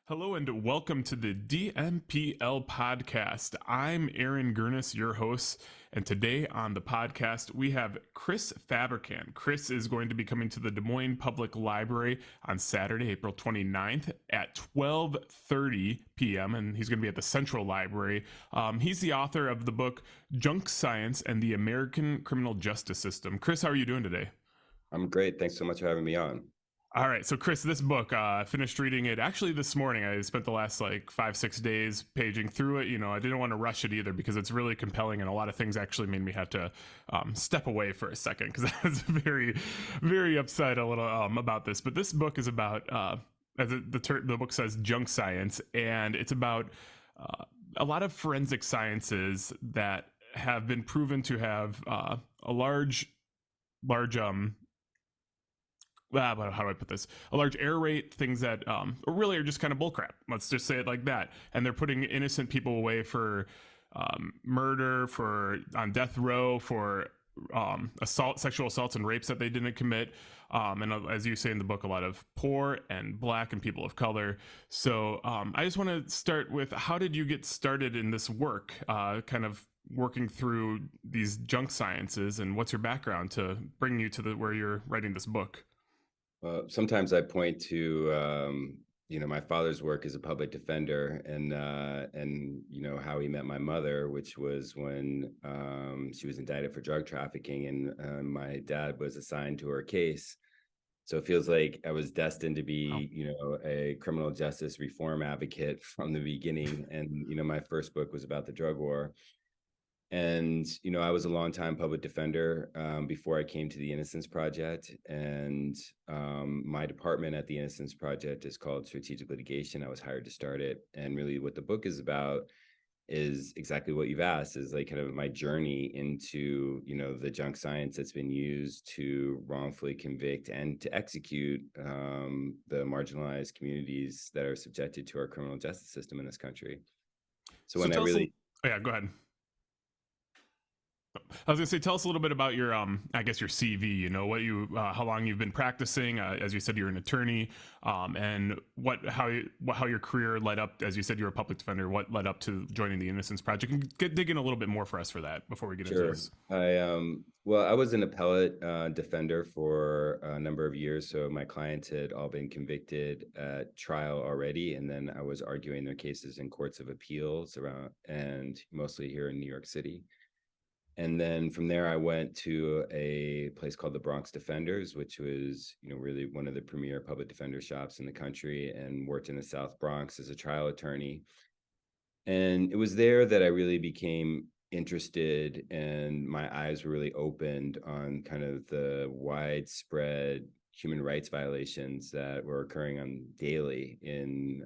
Hello and welcome to the DMPL Podcast. I'm Aaron Gernes, your host, and today on the podcast we have Chris Fabricant. Chris is going to be coming to the Des Moines Public Library on Saturday, April 29th at 12:30 p.m., and he's going to be at the Central Library. He's the author of the book Junk Science and the American Criminal Justice System. Chris, how are you doing today? I'm great. Thanks so much for having me on. All right, so Chris, this book, I finished reading it actually this morning. I spent the last like 5-6 days paging through it. I didn't want to rush it either because it's really compelling, and a lot of things actually made me have to step away for a second because I was very, very upset a little about this. But this book is about, as the book says, junk science, and it's about a lot of forensic sciences that have been proven to have a large how do I put this? A large error rate, things that really are just kind of bullcrap. Let's just say it like that. And they're putting innocent people away for murder, for on death row, for sexual assaults and rapes that they didn't commit. And as you say in the book, a lot of poor and black and people of color. So I just want to start with, how did you get started in this work, kind of working through these junk sciences, and what's your background to bring you to where you're writing this book? Sometimes I point to my father's work as a public defender, and how he met my mother, which was when she was indicted for drug trafficking, and my dad was assigned to her case. So it feels like I was destined to be, a criminal justice reform advocate from the beginning. And my first book was about the drug war. And, I was a longtime public defender before I came to the Innocence Project. And my department at the Innocence Project is called Strategic Litigation. I was hired to start it. And really what the book is about is exactly what you've asked, is like kind of my journey into, the junk science that's been used to wrongfully convict and to execute the marginalized communities that are subjected to our criminal justice system in this country. So So when I tell us, really oh, yeah, go ahead. I was gonna say, tell us a little bit about your, I guess your CV. How long you've been practicing. As you said, you're an attorney, and how your career led up. As you said, you're a public defender. What led up to joining the Innocence Project? And dig in a little bit more for us for that before we get into Sure. this. I was an appellate defender for a number of years. So my clients had all been convicted at trial already, and then I was arguing their cases in courts of appeals around, and mostly here in New York City. And then from there, I went to a place called the Bronx Defenders, which was, really one of the premier public defender shops in the country, and worked in the South Bronx as a trial attorney. And it was there that I really became interested, and my eyes were really opened on kind of the widespread human rights violations that were occurring on daily in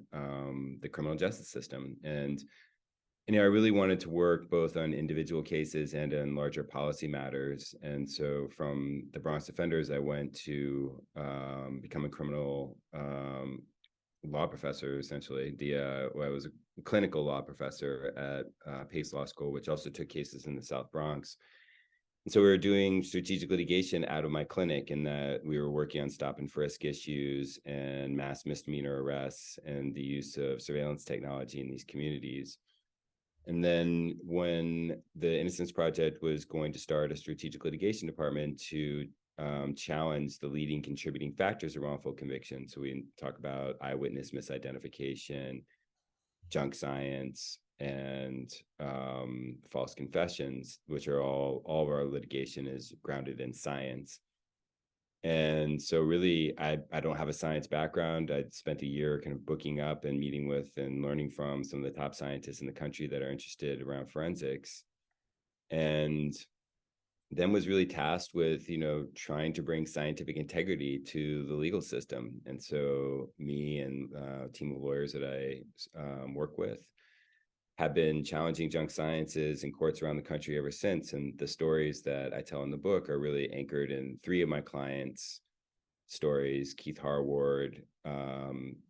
the criminal justice system. And I really wanted to work both on individual cases and on larger policy matters. And so from the Bronx Defenders, I went to become a criminal law professor, essentially. I was a clinical law professor at Pace Law School, which also took cases in the South Bronx. And so we were doing strategic litigation out of my clinic, in that we were working on stop and frisk issues and mass misdemeanor arrests and the use of surveillance technology in these communities. And then when the Innocence Project was going to start a strategic litigation department to challenge the leading contributing factors of wrongful conviction. So we talk about eyewitness misidentification, junk science, and false confessions, which are all of our litigation is grounded in science. And so really, I don't have a science background. I spent a year kind of booking up and meeting with and learning from some of the top scientists in the country that are interested around forensics. And then was really tasked with, trying to bring scientific integrity to the legal system. And so me and a team of lawyers that I work with have been challenging junk sciences in courts around the country ever since. And the stories that I tell in the book are really anchored in three of my clients' stories: Keith Harward,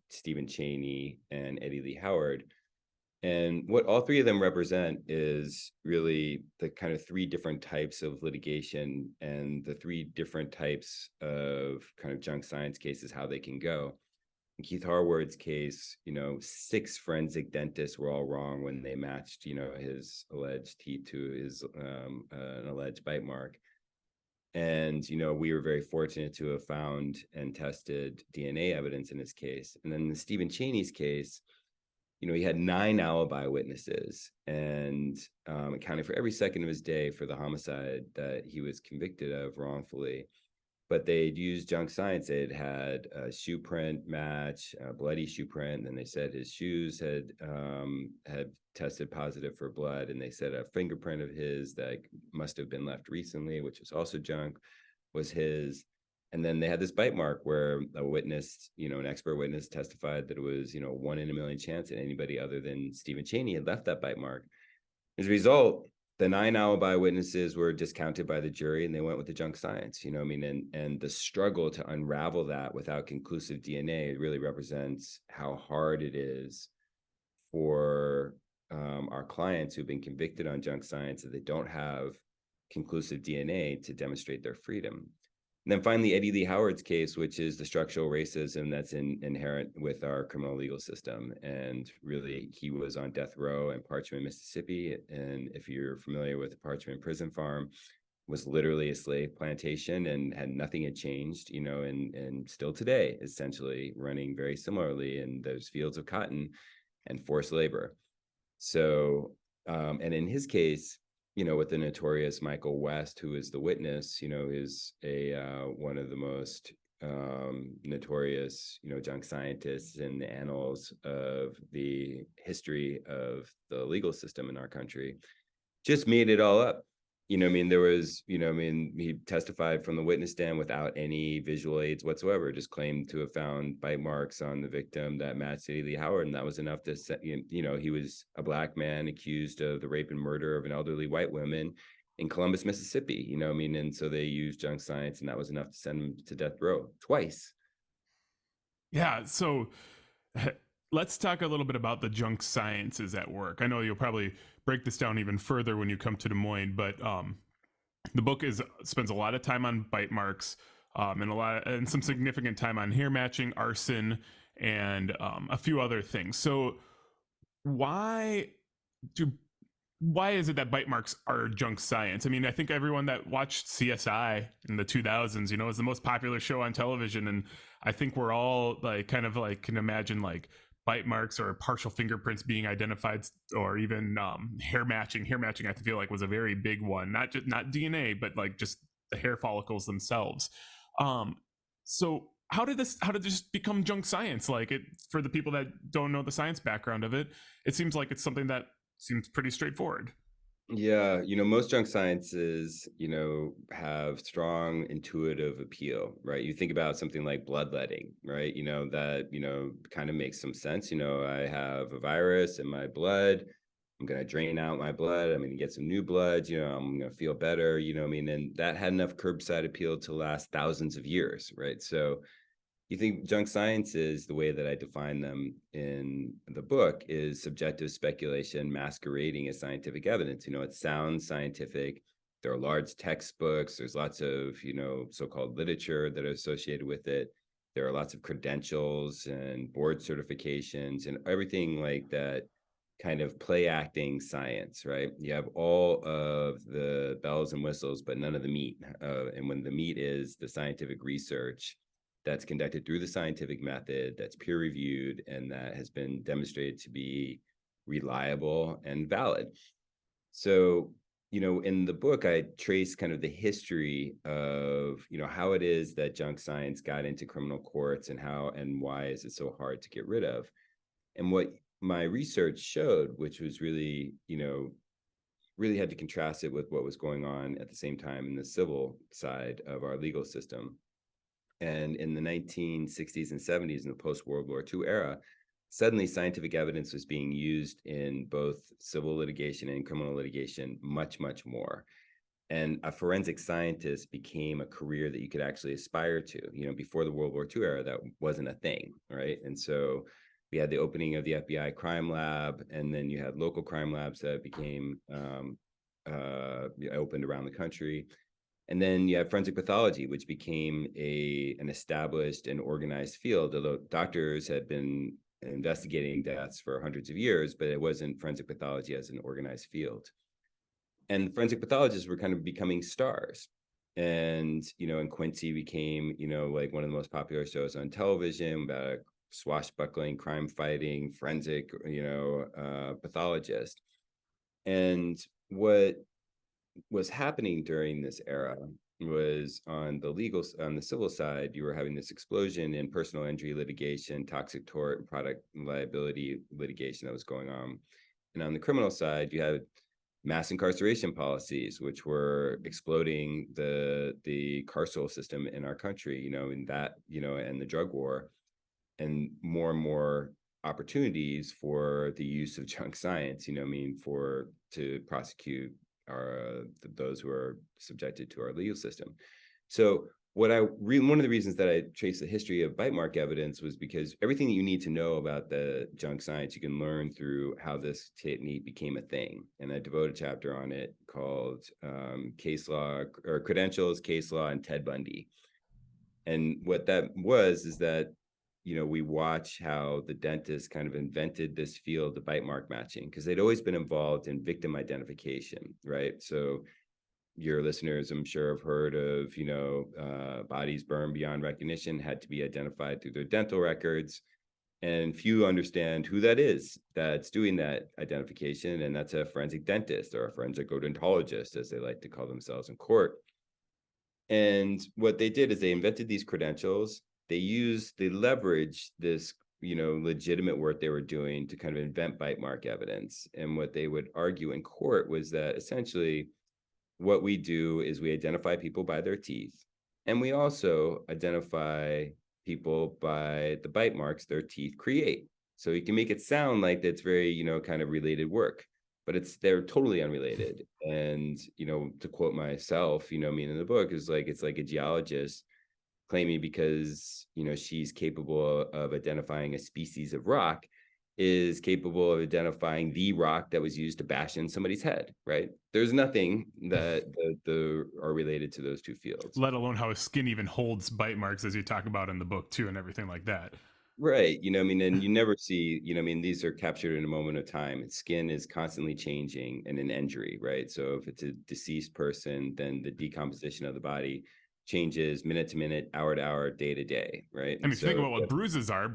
Stephen Chaney, and Eddie Lee Howard. And what all three of them represent is really the kind of three different types of litigation and the three different types of kind of junk science cases, how they can go. In Keith Harward's case, 6 forensic dentists were all wrong when they matched, his alleged teeth to his an alleged bite mark. And, we were very fortunate to have found and tested DNA evidence in his case. And then in Stephen Chaney's case, he had 9 alibi witnesses and accounted for every second of his day for the homicide that he was convicted of wrongfully. But they'd used junk science. They'd had a shoe print match, a bloody shoe print. And they said his shoes had tested positive for blood. And they said a fingerprint of his that must have been left recently, which was also junk, was his. And then they had this bite mark where a witness, an expert witness testified that it was, 1 in a million chance that anybody other than Stephen Chaney had left that bite mark. As a result, the 9 alibi witnesses were discounted by the jury and they went with the junk science, and the struggle to unravel that without conclusive DNA really represents how hard it is for our clients who've been convicted on junk science that they don't have conclusive DNA to demonstrate their freedom. And then finally, Eddie Lee Howard's case, which is the structural racism that's inherent with our criminal legal system. And really, he was on death row in Parchman, Mississippi. And if you're familiar with the Parchman prison farm, was literally a slave plantation and nothing had changed, and still today, essentially running very similarly in those fields of cotton and forced labor. So, and in his case, with the notorious Michael West, who is the witness, is one of the most notorious, junk scientists in the annals of the history of the legal system in our country, just made it all up. There was, he testified from the witness stand without any visual aids whatsoever, just claimed to have found bite marks on the victim that matched Eddie Lee Howard. And that was enough to set, he was a Black man accused of the rape and murder of an elderly white woman in Columbus, Mississippi, and so they used junk science and that was enough to send him to death row twice. Yeah. So let's talk a little bit about the junk sciences at work. I know you'll probably break this down even further when you come to Des Moines, but the book spends a lot of time on bite marks and some significant time on hair matching, arson, and a few other things. So why is it that bite marks are junk science? I mean, I think everyone that watched CSI in the 2000s, is the most popular show on television, and I think we're all can imagine bite marks or partial fingerprints being identified, or even hair matching. Hair matching, I feel like, was a very big one. Not DNA, but just the hair follicles themselves. So how did this become junk science? For the people that don't know the science background of it, it seems like it's something that seems pretty straightforward. Yeah, most junk sciences, have strong intuitive appeal, right? You think about something like bloodletting, right? That, kind of makes some sense. I have a virus in my blood. I'm going to drain out my blood. I'm going to get some new blood. I'm going to feel better, and that had enough curbside appeal to last thousands of years, right? So you think junk sciences, the way that I define them in the book, is subjective speculation masquerading as scientific evidence. It sounds scientific. There are large textbooks. There's lots of, so-called literature that are associated with it. There are lots of credentials and board certifications and everything like that kind of play acting science, right? You have all of the bells and whistles, but none of the meat. And when the meat is the scientific research that's conducted through the scientific method, that's peer reviewed, and that has been demonstrated to be reliable and valid. So, in the book, I trace kind of the history of, how it is that junk science got into criminal courts and how and why is it so hard to get rid of. And what my research showed, which was really, really had to contrast it with what was going on at the same time in the civil side of our legal system. And in the 1960s and 70s, in the post-World War II era, suddenly scientific evidence was being used in both civil litigation and criminal litigation much, much more. And a forensic scientist became a career that you could actually aspire to. Before the World War II era, that wasn't a thing, right? And so we had the opening of the FBI crime lab, and then you had local crime labs that became opened around the country. And then you have forensic pathology, which became an established and organized field, although doctors had been investigating deaths for hundreds of years, but it wasn't forensic pathology as an organized field. And forensic pathologists were kind of becoming stars. And, and Quincy became, like one of the most popular shows on television about a swashbuckling, crime fighting, forensic, pathologist. And what was happening during this era was on the civil side, you were having this explosion in personal injury litigation, toxic tort, and product liability litigation that was going on. And on the criminal side, you had mass incarceration policies, which were exploding the carceral system in our country, in that, and the drug war, and more opportunities for the use of junk science, to prosecute those who are subjected to our legal system. So one of the reasons that I traced the history of bite mark evidence was because everything that you need to know about the junk science, you can learn through how this technique became a thing. And I devote a chapter on it called Case Law or Credentials, Case Law, and Ted Bundy. And what that was is that, we watch how the dentists kind of invented this field of bite mark matching, because they'd always been involved in victim identification, right? So your listeners, I'm sure, have heard of, bodies burned beyond recognition had to be identified through their dental records. And few understand who that is that's doing that identification. And that's a forensic dentist or a forensic odontologist, as they like to call themselves in court. And what they did is they invented these credentials. They leveraged this, legitimate work they were doing to kind of invent bite mark evidence. And what they would argue in court was that essentially what we do is we identify people by their teeth, and we also identify people by the bite marks their teeth create. So you can make it sound like that's very, kind of related work, but they're totally unrelated. And, to quote myself, in the book, is like, it's like a geologist claiming because, she's capable of identifying a species of rock is capable of identifying the rock that was used to bash in somebody's head, right? There's nothing that are related to those two fields. Let alone how a skin even holds bite marks, as you talk about in the book too, and everything like that. Right. And you never see, these are captured in a moment of time. And skin is constantly changing in an injury, right? So if it's a deceased person, then the decomposition of the body changes minute to minute, hour to hour, day to day, right? I mean, if you think about what bruises are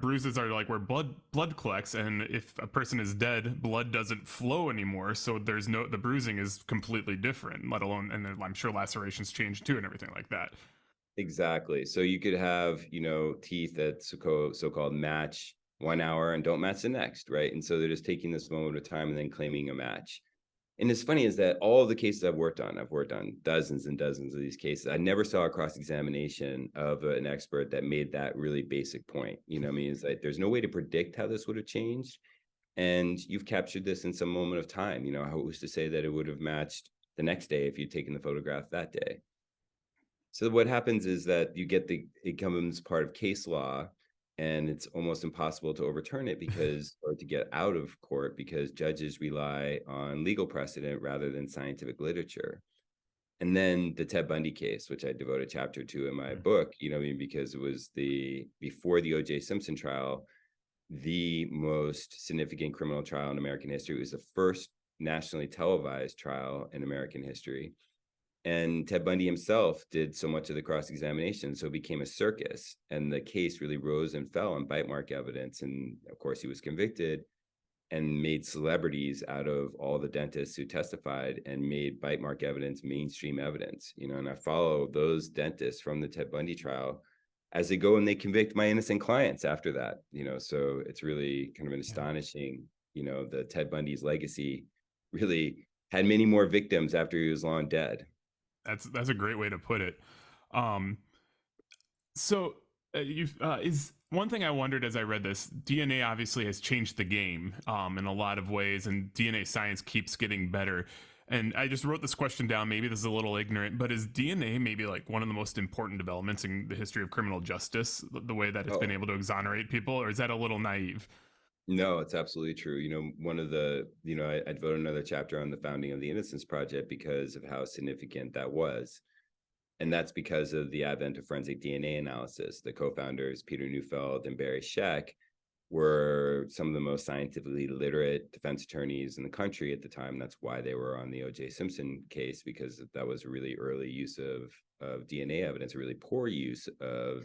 like where blood collects, and if a person is dead, blood doesn't flow anymore, so the bruising is completely different, let alone, and then I'm sure lacerations change too and everything like that. Exactly. So you could have, teeth that so-called match 1 hour and don't match the next, right? And so they're just taking this moment of time and then claiming a match. And it's funny is that all of the cases I've worked on dozens and dozens of these cases. I never saw a cross-examination of an expert that made that really basic point. It's like, there's no way to predict how this would have changed. And you've captured this in some moment of time. Who's to say that it would have matched the next day if you'd taken the photograph that day? So what happens is that it becomes part of case law, and it's almost impossible to overturn it or to get out of court, because judges rely on legal precedent rather than scientific literature. And then the Ted Bundy case, which I devote a chapter to in my book, because it was before the O.J. Simpson trial, the most significant criminal trial in American history. It was the first nationally televised trial in American history. And Ted Bundy himself did so much of the cross-examination, so it became a circus. And the case really rose and fell on bite mark evidence. And of course, he was convicted and made celebrities out of all the dentists who testified and made bite mark evidence mainstream evidence. And I follow those dentists from the Ted Bundy trial as they go and they convict my innocent clients after that. So it's really kind of an astonishing, the Ted Bundy's legacy really had many more victims after he was long dead. That's a great way to put it. So is one thing I wondered as I read this. DNA obviously has changed the game in a lot of ways, and DNA science keeps getting better. And I just wrote this question down. Maybe this is a little ignorant, but is DNA maybe like one of the most important developments in the history of criminal justice? The way that it's been able to exonerate people, or is that a little naive? No, it's absolutely true. One of the, I devoted another chapter on the founding of the Innocence Project because of how significant that was. And that's because of the advent of forensic DNA analysis. The co-founders, Peter Neufeld and Barry Scheck, were some of the most scientifically literate defense attorneys in the country at the time. That's why they were on the O.J. Simpson case, because that was a really early use of DNA evidence, a really poor use of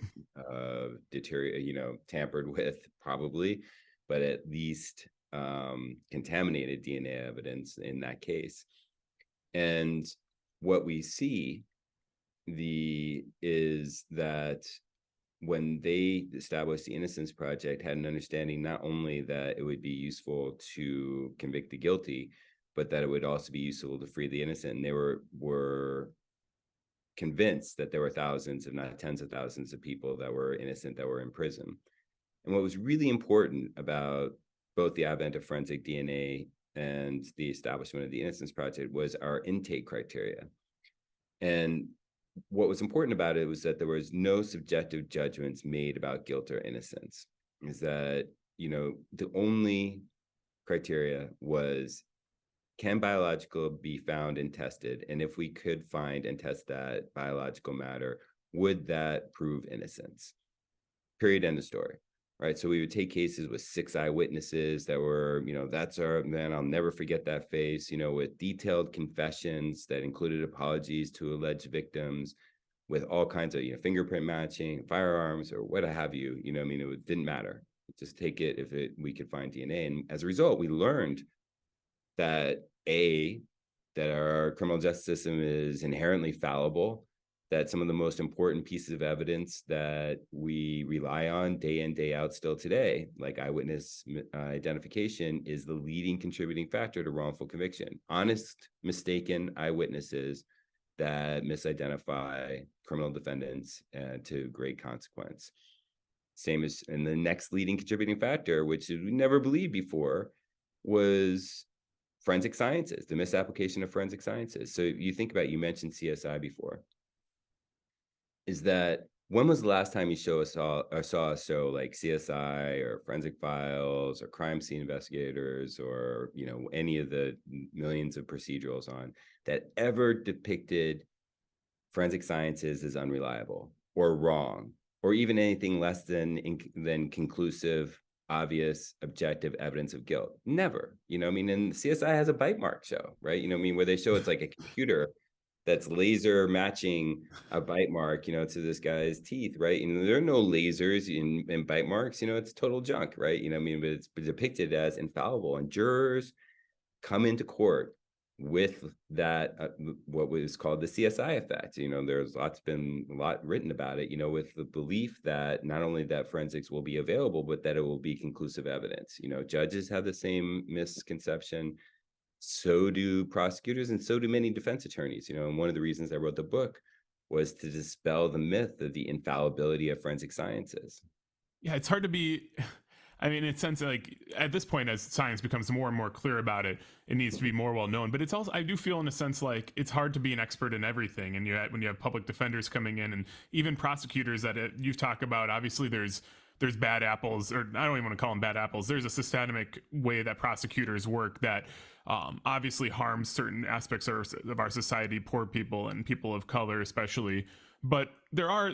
tampered with, probably, but at least contaminated DNA evidence in that case. And what we see is that when they established the Innocence Project, had an understanding not only that it would be useful to convict the guilty, but that it would also be useful to free the innocent. And they were convinced that there were thousands, if not tens of thousands, of people that were innocent that were in prison. And what was really important about both the advent of forensic DNA and the establishment of the Innocence Project was our intake criteria. And what was important about it was that there was no subjective judgments made about guilt or innocence. Is that, the only criteria was, can biological be found and tested? And if we could find and test that biological matter, would that prove innocence? Period, end of story. Right. So we would take cases with 6 eyewitnesses that were, that's our man, I'll never forget that face, with detailed confessions that included apologies to alleged victims, with all kinds of, fingerprint matching, firearms, or what have you. It didn't matter. Just take it if we could find DNA. And as a result, we learned that that our criminal justice system is inherently fallible, that some of the most important pieces of evidence that we rely on day in, day out still today, like eyewitness identification, is the leading contributing factor to wrongful conviction. Honest, mistaken eyewitnesses that misidentify criminal defendants to great consequence. Same as, and the next leading contributing factor, which we never believed before, was forensic sciences, the misapplication of forensic sciences. So you think about, you mentioned CSI before. Is that, when was the last time you saw a show like CSI or Forensic Files or Crime Scene Investigators or any of the millions of procedurals on that ever depicted forensic sciences as unreliable or wrong, or even anything less than conclusive, obvious, objective evidence of guilt? Never. And CSI has a bite mark show, right? Where they show it's like a computer that's laser matching a bite mark, to this guy's teeth, right? There are no lasers in bite marks, it's total junk, right? But it's depicted as infallible, and jurors come into court with that, what was called the CSI effect. There's been a lot written about it, with the belief that not only that forensics will be available, but that it will be conclusive evidence. Judges have the same misconception. So do prosecutors, and so do many defense attorneys. And one of the reasons I wrote the book was to dispel the myth of the infallibility of forensic sciences. Yeah, it's hard to be. In a sense, like at this point, as science becomes more and more clear about it, it needs to be more well known. But it's also, I do feel in a sense like it's hard to be an expert in everything. And when you have public defenders coming in, and even prosecutors that you talk about, obviously there's bad apples, or I don't even want to call them bad apples. There's a systemic way that prosecutors work that obviously harms certain aspects of our society, poor people and people of color especially. But there are,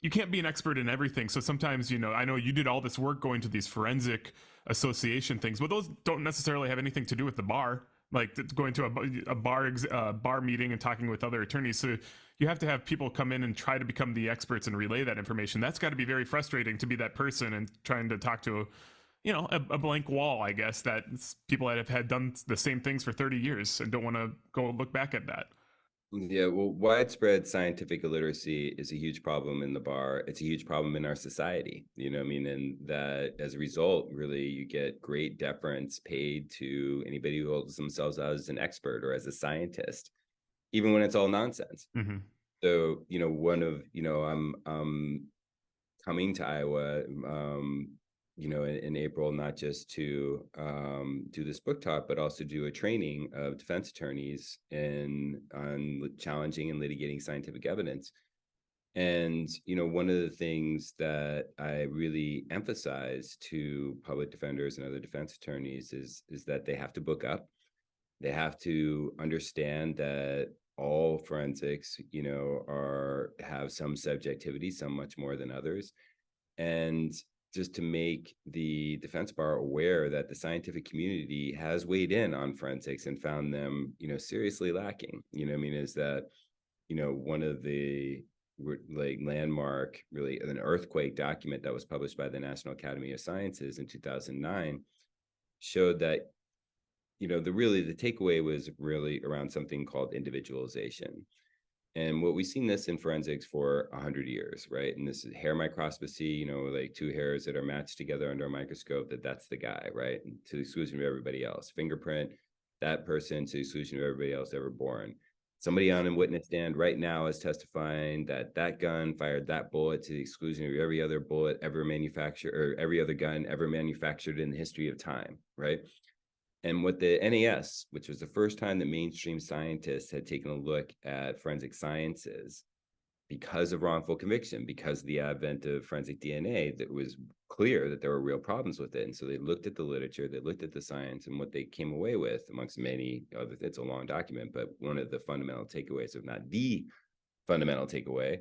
you can't be an expert in everything. So sometimes, I know you did all this work going to these forensic association things, but those don't necessarily have anything to do with the bar. Like going to a bar meeting and talking with other attorneys. So you have to have people come in and try to become the experts and relay that information. That's got to be very frustrating to be that person and trying to talk to a blank wall, I guess, that people that have done the same things for 30 years and don't want to go look back at that. Yeah, well, widespread scientific illiteracy is a huge problem in the bar. It's a huge problem in our society, and that as a result, really, you get great deference paid to anybody who holds themselves out as an expert or as a scientist, even when it's all nonsense. Mm-hmm. So, I'm coming to Iowa, in April, not just to do this book talk, but also do a training of defense attorneys on challenging and litigating scientific evidence. And, one of the things that I really emphasize to public defenders and other defense attorneys is that they have to book up. They have to understand that all forensics, have some subjectivity, some much more than others. And just to make the defense bar aware that the scientific community has weighed in on forensics and found them, seriously lacking. Is that, one of the like landmark, really an earthquake document that was published by the National Academy of Sciences in 2009 showed that, the takeaway was really around something called individualization. And what we've seen this in forensics for 100 years, right? And this is hair microscopy, like two hairs that are matched together under a microscope, that's the guy, right? And to the exclusion of everybody else. Fingerprint, that person to the exclusion of everybody else ever born. Somebody on a witness stand right now is testifying that that gun fired that bullet to the exclusion of every other bullet ever manufactured, or every other gun ever manufactured in the history of time, right? And what the NAS, which was the first time that mainstream scientists had taken a look at forensic sciences because of wrongful conviction, because of the advent of forensic DNA, that was clear that there were real problems with it. And so they looked at the literature, they looked at the science, and what they came away with, amongst many other, it's a long document, but one of the fundamental takeaways, if not the fundamental takeaway,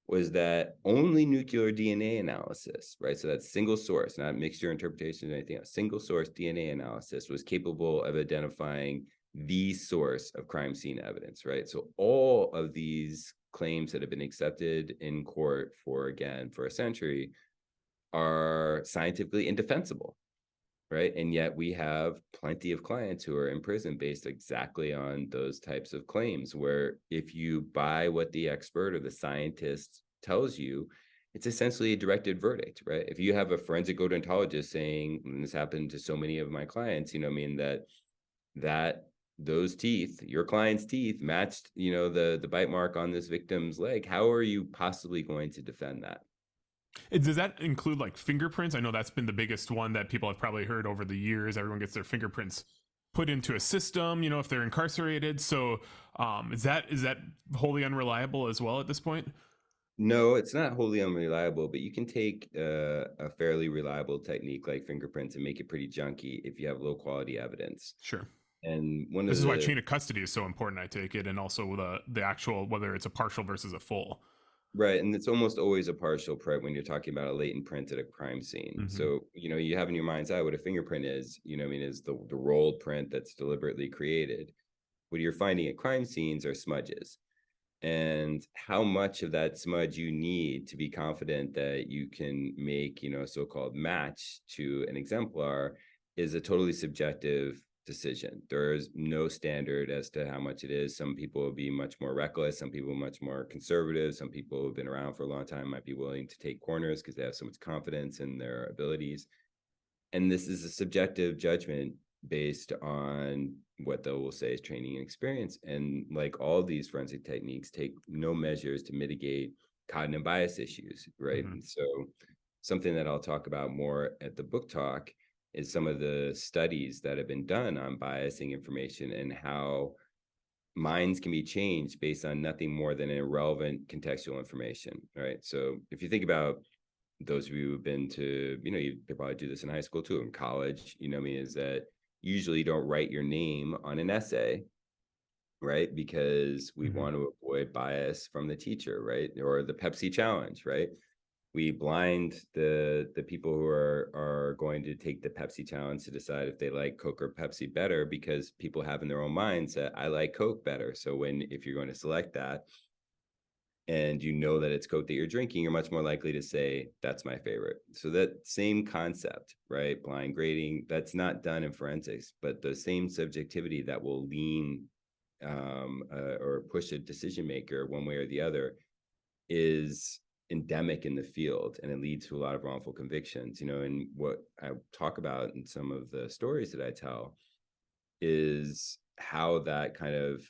was that only nuclear DNA analysis, right? So that's single source, not mixture interpretation or anything else. Single source DNA analysis was capable of identifying the source of crime scene evidence, right? So all of these claims that have been accepted in court for a century are scientifically indefensible, right? And yet we have plenty of clients who are in prison based exactly on those types of claims, where if you buy what the expert or the scientist tells you, it's essentially a directed verdict, right? If you have a forensic odontologist saying, and this happened to so many of my clients, that those teeth, your client's teeth matched, the bite mark on this victim's leg, how are you possibly going to defend that? Does that include like fingerprints? I know that's been the biggest one that people have probably heard over the years. Everyone gets their fingerprints put into a system, if they're incarcerated. So is that wholly unreliable as well at this point? No, it's not wholly unreliable, but you can take a fairly reliable technique like fingerprints and make it pretty junky if you have low quality evidence. Sure. And this is why chain of custody is so important, I take it, and also the actual, whether it's a partial versus a full. Right. And it's almost always a partial print when you're talking about a latent print at a crime scene. Mm-hmm. So, you have in your mind's eye what a fingerprint is, is the rolled print that's deliberately created. What you're finding at crime scenes are smudges. And how much of that smudge you need to be confident that you can make, a so-called match to an exemplar is a totally subjective decision. There's no standard as to how much it is. Some people will be much more reckless, some people much more conservative, some people who have been around for a long time might be willing to take corners because they have so much confidence in their abilities. And this is a subjective judgment based on what they will say is training and experience. And like all these forensic techniques, take no measures to mitigate cognitive bias issues, right? Mm-hmm. And so something that I'll talk about more at the book talk is some of the studies that have been done on biasing information and how minds can be changed based on nothing more than irrelevant contextual information, right? So if you think about those of you who've been to, you probably do this in high school too, in college, is that usually you don't write your name on an essay, right? Because we want to avoid bias from the teacher, right? Or the Pepsi challenge, right? We blind the people who are going to take the Pepsi challenge to decide if they like Coke or Pepsi better, because people have in their own minds that I like Coke better. So if you're going to select that and that it's Coke that you're drinking, you're much more likely to say that's my favorite. So that same concept, right? Blind grading, that's not done in forensics, but the same subjectivity that will lean or push a decision maker one way or the other is endemic in the field, and it leads to a lot of wrongful convictions. And what I talk about in some of the stories that I tell is how that kind of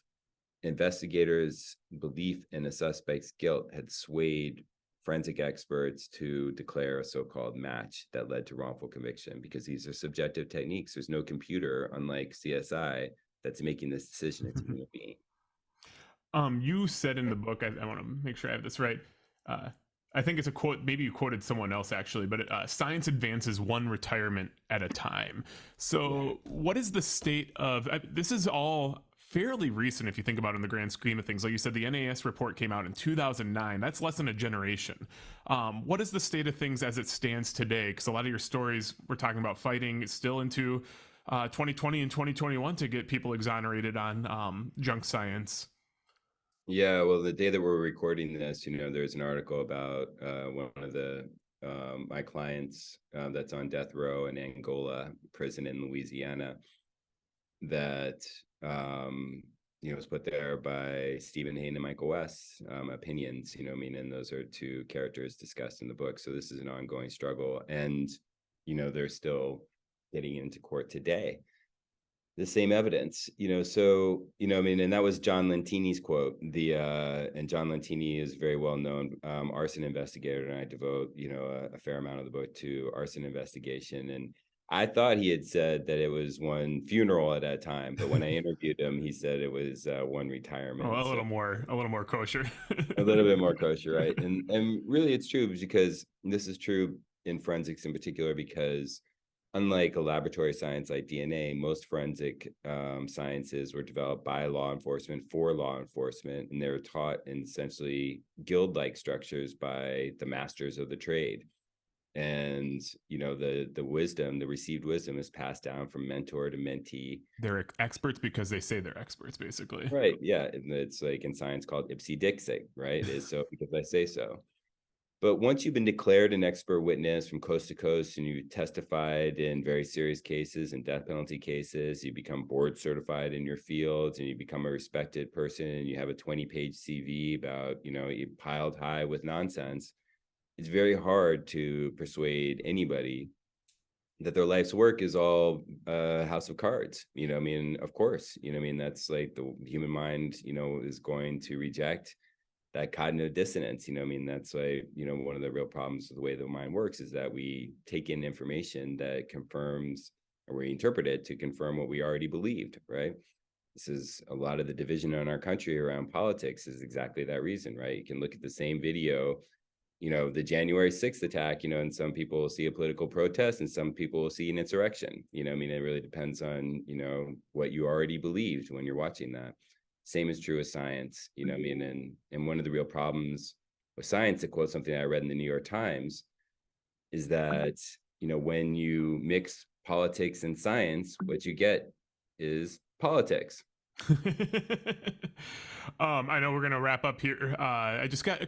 investigators' belief in a suspect's guilt had swayed forensic experts to declare a so-called match that led to wrongful conviction, because these are subjective techniques. There's no computer, unlike CSI, that's making this decision. It's a human being. You said in the book, I want to make sure I have this right. I think it's a quote, maybe you quoted someone else actually, but science advances one retirement at a time. So what is the state of, this is all fairly recent if you think about it in the grand scheme of things. Like you said, the NAS report came out in 2009. That's less than a generation. What is the state of things as it stands today? Because a lot of your stories we're talking about fighting still into 2020 and 2021 to get people exonerated on junk science. Yeah, well, the day that we're recording this, there's an article about one of the my clients that's on death row in Angola prison in Louisiana that was put there by Stephen Hayne and Michael West's opinions. And those are two characters discussed in the book. So this is an ongoing struggle, and they're still getting into court today. The same evidence, and that was John Lentini's quote. And John Lentini is very well known arson investigator, and I devote a fair amount of the book to arson investigation. And I thought he had said that it was one funeral at a time, but when I interviewed him, he said it was one retirement. Oh, a little more kosher. A little bit more kosher, right? And really, it's true, because this is true in forensics in particular, because unlike a laboratory science like DNA, most forensic sciences were developed by law enforcement for law enforcement, and they were taught in essentially guild-like structures by the masters of the trade. And the wisdom, the received wisdom, is passed down from mentor to mentee. They're experts because they say they're experts, basically. Right. Yeah. And it's like in science called ipse dixit, right? It is so because I say so. But once you've been declared an expert witness from coast to coast, and you testified in very serious cases and death penalty cases, you become board certified in your fields, and you become a respected person, and you have a 20-page CV about, you piled high with nonsense. It's very hard to persuade anybody that their life's work is all a house of cards. Of course, that's like the human mind, is going to reject that cognitive dissonance. That's why, one of the real problems with the way the mind works is that we take in information that confirms, or we interpret it to confirm what we already believed, right? This is a lot of the division in our country around politics is exactly that reason, right? You can look at the same video, the January 6th attack, and some people will see a political protest and some people will see an insurrection. It really depends on, what you already believed when you're watching that. Same is true with science, and one of the real problems with science, to quote something I read in the New York Times, is that, when you mix politics and science, what you get is politics. I know we're going to wrap up here. I just got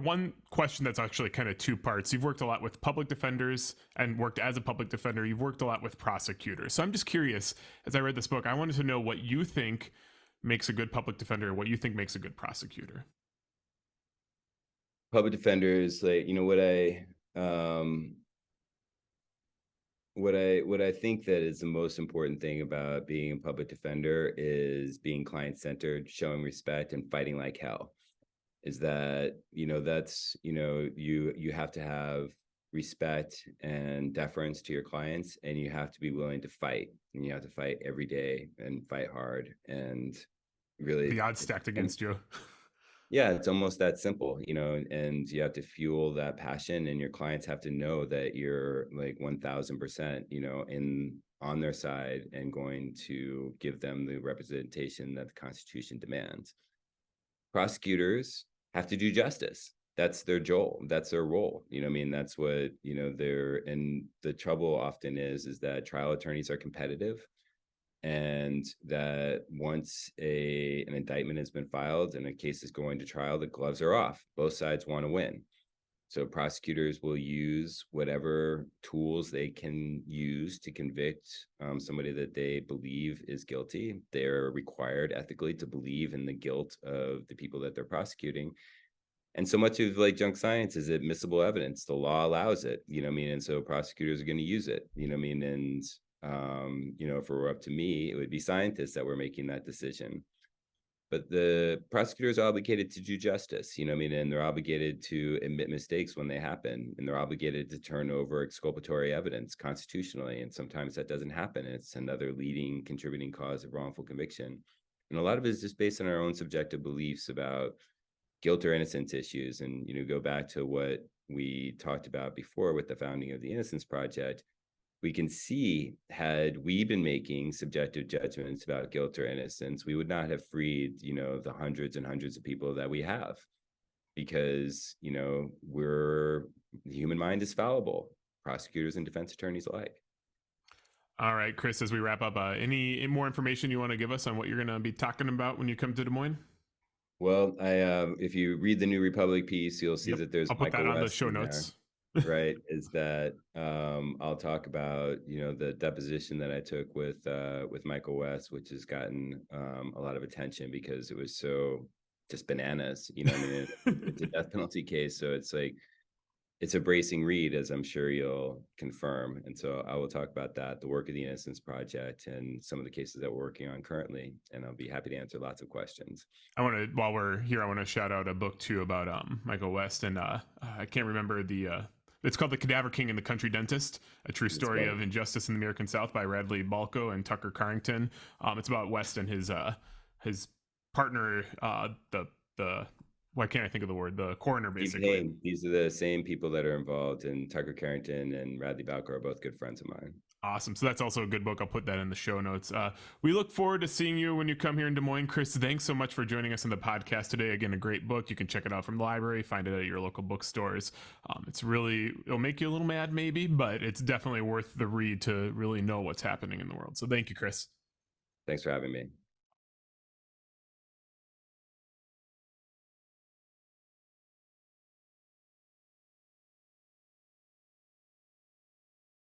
one question that's actually kind of two parts. You've worked a lot with public defenders and worked as a public defender. You've worked a lot with prosecutors. So I'm just curious, as I read this book, I wanted to know what you think makes a good public defender, what you think makes a good prosecutor. Public defenders, like, what I think that is the most important thing about being a public defender is being client-centered, showing respect, and fighting like hell. Is that, that's, you have to have respect and deference to your clients, and you have to be willing to fight, and you have to fight every day and fight hard, and really the odds stacked against you. Yeah, it's almost that simple, and you have to fuel that passion, and your clients have to know that you're like 1000%, on their side, and going to give them the representation that the Constitution demands. Prosecutors have to do justice. That's their role. That's their role. That's what, and the trouble often is that trial attorneys are competitive. And that once an indictment has been filed and a case is going to trial, the gloves are off. Both sides want to win. So prosecutors will use whatever tools they can use to convict somebody that they believe is guilty. They're required ethically to believe in the guilt of the people that they're prosecuting. And so much of like junk science is admissible evidence. The law allows it, and so prosecutors are going to use it, and if it were up to me, it would be scientists that were making that decision. But the prosecutors are obligated to do justice, and they're obligated to admit mistakes when they happen, and they're obligated to turn over exculpatory evidence constitutionally. And sometimes that doesn't happen. It's another leading contributing cause of wrongful conviction. And a lot of it is just based on our own subjective beliefs about guilt or innocence issues. And, go back to what we talked about before with the founding of the Innocence Project. we can see, had we been making subjective judgments about guilt or innocence, we would not have freed, the hundreds and hundreds of people that we have, because, the human mind is fallible, prosecutors and defense attorneys alike. All right, Chris, as we wrap up, any more information you want to give us on what you're going to be talking about when you come to Des Moines? Well, if you read the New Republic piece, you'll see that there's I'll put Michael that on West the show in notes. right, is that I'll talk about the deposition that I took with Michael West, which has gotten a lot of attention because it was so just bananas. I mean, it's a death penalty case, so it's like it's a bracing read, as I'm sure you'll confirm. And so I will talk about that, the work of the Innocence Project, and some of the cases that we're working on currently. And I'll be happy to answer lots of questions. While we're here, I want to shout out a book too about Michael West, and I can't remember it's called The Cadaver King and the Country Dentist, a true story of injustice in the American South by Radley Balco and Tucker Carrington. It's about West and his partner, the why can't I think of the word? The coroner, basically. These are the same people that are involved, and Tucker Carrington and Radley Balco are both good friends of mine. Awesome. So that's also a good book. I'll put that in the show notes. We look forward to seeing you when you come here in Des Moines. Chris, thanks so much for joining us on the podcast today. Again, a great book. You can check it out from the library, find it at your local bookstores. It'll make you a little mad maybe, but it's definitely worth the read to really know what's happening in the world. So thank you, Chris. Thanks for having me.